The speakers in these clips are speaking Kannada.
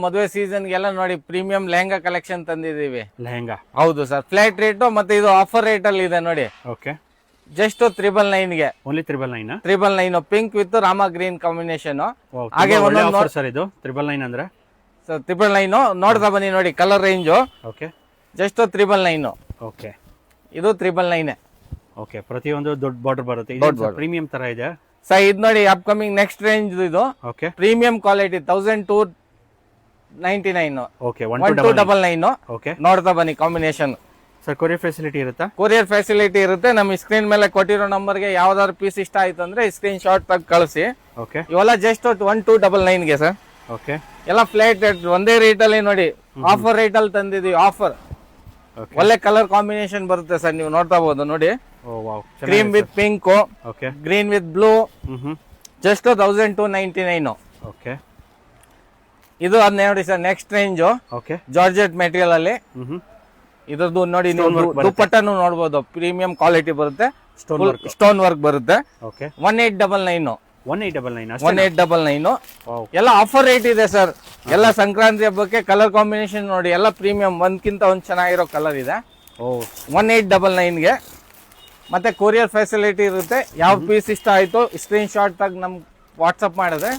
ಮದುವೆ ಸೀಸನ್ಗೆಲ್ಲ ನೋಡಿ ಪ್ರೀಮಿಯಂ ಲೆಹಂಗಾ ಕಲೆಕ್ಷನ್ ತಂದಿದೀವಿ. ಲೆಹಂಗಾ ಹೌದು ಸರ್, ಫ್ಲಾಟ್ ರೇಟ್ ಮತ್ತೆ ಇದು ಆಫರ್ ರೇಟ್ ಅಲ್ಲಿ ಇದೆ ನೋಡಿ. ಓಕೆ, ಜಸ್ಟ್ 999 ಗೆ. Only 999. 999 pink with Rama green combination. ಹಾಗೆ ಆಫರ್ ಸರ್ ಇದು 999 ಅಂದ್ರೆ. ಸರ್ 999 ನೋಡ್ತಾ ಬನ್ನಿ ನೋಡಿ colour range. Okay, just 999. Okay, ಇದು 999. ಓಕೆ, ಪ್ರತಿಯೊಂದು ದೊಡ್ಡ ಬಾರ್ಡರ್ ಬರುತ್ತೆ. ಇದು ಪ್ರೀಮಿಯಂ ತರ ಇದೆ ಸರ್. ಇದು ನೋಡಿ ಅಪ್ಕಮಿಂಗ್ ನೆಕ್ಸ್ಟ್ ರೇಂಜ್ ಇದು. Okay, premium quality 1299. Okay, 1299. Okay, ನೋಡ್ತಾ ಬನ್ನಿ ಕಾಂಬಿನೇಷನ್. ಸರ್ ಕೊರಿಯರ್ ಫೆಸಿಲಿಟಿ ಇರುತ್ತಾ? ಕೊರಿಯರ್ ಫೆಸಿಲಿಟಿ ಇರುತ್ತೆ. ನಮ್ಮ ಸ್ಕ್ರೀನ್ ಮೇಲೆ ಕೊಟ್ಟಿರೋ ನಂಬರ್ಗೆ ಯಾವ್ದಾದ್ರು ಪೀಸ್ ಇಷ್ಟ ಆಯ್ತು ಅಂದ್ರೆ ಸ್ಕ್ರೀನ್ ಶಾಟ್ ತೆಗೆದು ಕಳಿಸಿ. ಓಕೆ, ಇವೆಲ್ಲ ಜಸ್ಟ್ 1299 ಗೆ ಸರ್. ಓಕೆ, ಎಲ್ಲ ಫ್ಲಾಟ್ ರೇಟ್ ಒಂದೇ ರೇಟ್ ಅಲ್ಲಿ ನೋಡಿ ಆಫರ್ ರೇಟ್ ಅಲ್ಲಿ ತಂದಿದೀವಿ. ಆಫರ್ ಒಳ್ಳೆ ಕಲರ್ ಕಾಂಬಿನೇಷನ್ ಬರುತ್ತೆ ಸರ್, ನೀವು ನೋಡ್ತಾ ಬಹುದು ನೋಡಿ. Cream with pink, okay, green with blue. Just 1299. Okay, ಇದು ಅದ್ ನೋಡಿ sir next range. Okay, georgette material ಅಲ್ಲಿ ಇದ್ರದ್ದು ನೋಡಿ ನೀವು ದುಪ್ಪಟ್ಟನು ನೋಡಬಹುದು. ಪ್ರೀಮಿಯಂ ಕ್ವಾಲಿಟಿ ಬರುತ್ತೆ, ಸ್ಟೋನ್ ವರ್ಕ್ ಬರುತ್ತೆ. ಓಕೆ, 1899. 1899. ಎಲ್ಲ ಆಫರ್ ರೇಟ್ ಇದೆ ಸರ್. ಎಲ್ಲ ಸಂಕ್ರಾಂತಿ ಹಬ್ಬಕ್ಕೆ ಕಲರ್ ಕಾಂಬಿನೇಷನ್ ನೋಡಿ, ಎಲ್ಲ ಪ್ರೀಮಿಯಂ ಒಂದ್ಕಿಂತ ಒಂದ್ ಚೆನ್ನಾಗಿರೋ ಕಲರ್ ಇದೆ. 1899 ಗೆ. ಮತ್ತೆ ಕೊರಿಯರ್ ಫೆಸಿಲಿಟಿ ಇರುತ್ತೆ. ಯಾವ ಪೀಸ್ ಇಷ್ಟ ಆಯ್ತು ಸ್ಕ್ರೀನ್ ಶಾಟ್ ತೆಗೆದು ನಮ್ಗೆ ವಾಟ್ಸಪ್ ಮಾಡಿದ್ರೆ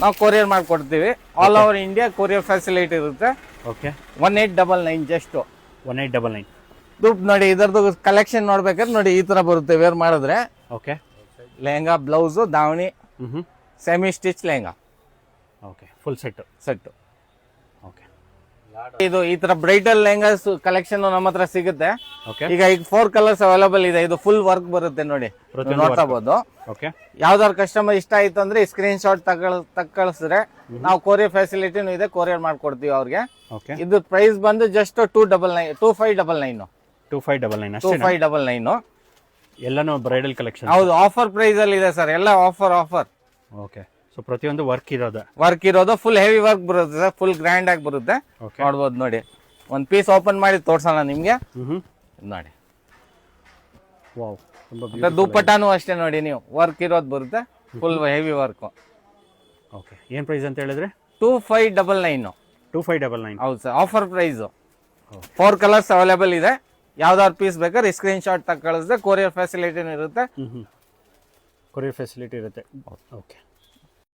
ನಾವು ಕೊರಿಯರ್ ಮಾಡ್ಕೊಡ್ತೀವಿ. All over India courier facility ಇರುತ್ತೆ. Okay, 1899 just 1899. ದುಡ್ಡು ನೋಡಿ ಇದರದ್ದು ಕಲೆಕ್ಷನ್ ನೋಡ್ಬೇಕಾದ್ರೆ ನೋಡಿ ಈ ತರ ಬರುತ್ತೆ ವೇರ್ ಮಾಡಿದ್ರೆ. ಓಕೆ, ಲೆಹಂಗಾ, ಬ್ಲೌಸ್, ದಾವಣಿ, semi stitch lehenga. Okay, full set. Okay, ಇದು ಈ ತರ ಬ್ರೈಡಲ್ ಲೆಹಂಗಾಸ್ ಕಲೆಕ್ಷನ್ ನಮ್ಮ ಹತ್ರ ಸಿಗುತ್ತೆ. ಓಕೆ, ಈಗ 4 ಕಲರ್ಸ್ ಅವೈಲೇಬಲ್ ಇದೆ. ಇದು ಫುಲ್ ವರ್ಕ್ ಬರುತ್ತೆ ನೋಡಿ, ನೋಡ್ತಾ ಬಹುದು. ಓಕೆ, ಯಾವ್ದಾದ್ರು ಕಸ್ಟಮರ್ ಇಷ್ಟ ಆಯ್ತು ಅಂದ್ರೆ ಸ್ಕ್ರೀನ್ ಶಾಟ್ ಕಳಿಸಿದ್ರೆ ನಾವು ಕೊರಿಯರ್ ಫೆಸಿಲಿಟಿನೂ ಇದೆ, ಕೊರಿಯರ್ ಮಾಡ್ಕೊಡ್ತೀವಿ ಅವ್ರಿಗೆ. ಓಕೆ, ಇದು ಪ್ರೈಸ್ ಬಂದು ಜಸ್ಟ್ 2599. 2599. ಎಲ್ಲಾನು ಬ್ರೈಡಲ್ ಕಲೆಕ್ಷನ್. ಹೌದು, ಆಫರ್ ಪ್ರೈಸ್ ಅಲ್ಲಿ ಇದೆ ಸರ್. ಎಲ್ಲ ಆಫರ್. ಓಕೆ, ಸೊ ಪ್ರತಿಯೊಂದು ವರ್ಕ್ ಇರೋದು ಫುಲ್ ಹೆವಿ ವರ್ಕ್ ಬರುತ್ತೆ ಸರ್. ಫುಲ್ ಗ್ರ್ಯಾಂಡ್ ಆಗಿ ಬರುತ್ತೆ. ನೋಡ್ಬೋದು ನೋಡಿ, ಒಂದ್ ಪೀಸ್ ಓಪನ್ ಮಾಡಿ ತೋರ್ಸೋಣ ನಿಮ್ಗೆ ನೋಡಿ. ದುಪ್ಪಟ್ಟಾನು ಅಷ್ಟೇ ನೋಡಿ, ನೀವು ವರ್ಕ್ ಇರೋದು ಬರುತ್ತೆ, ಫುಲ್ ಹೆವಿ ವರ್ಕ್. ಓಕೆ, ಏನ್ ಪ್ರೈಸ್ ಅಂತ ಹೇಳಿದ್ರೆ? 2599. 2599. ಹೌದು sir, offer price. 4 colours available ಇದೆ. ಯಾವ್ದಾದ್ರು ಪೀಸ್ ಬೇಕಾದ್ರೆ ಸ್ಕ್ರೀನ್ ಶಾಟ್ ಕಳಿಸಿದ್ರೆ ಕೊರಿಯರ್ ಫೆಸಿಲಿಟಿ ಇರುತ್ತೆ. ಕೊರಿಯರ್ ಫೆಸಿಲಿಟಿ ಇರುತ್ತೆ. ಓಕೆ.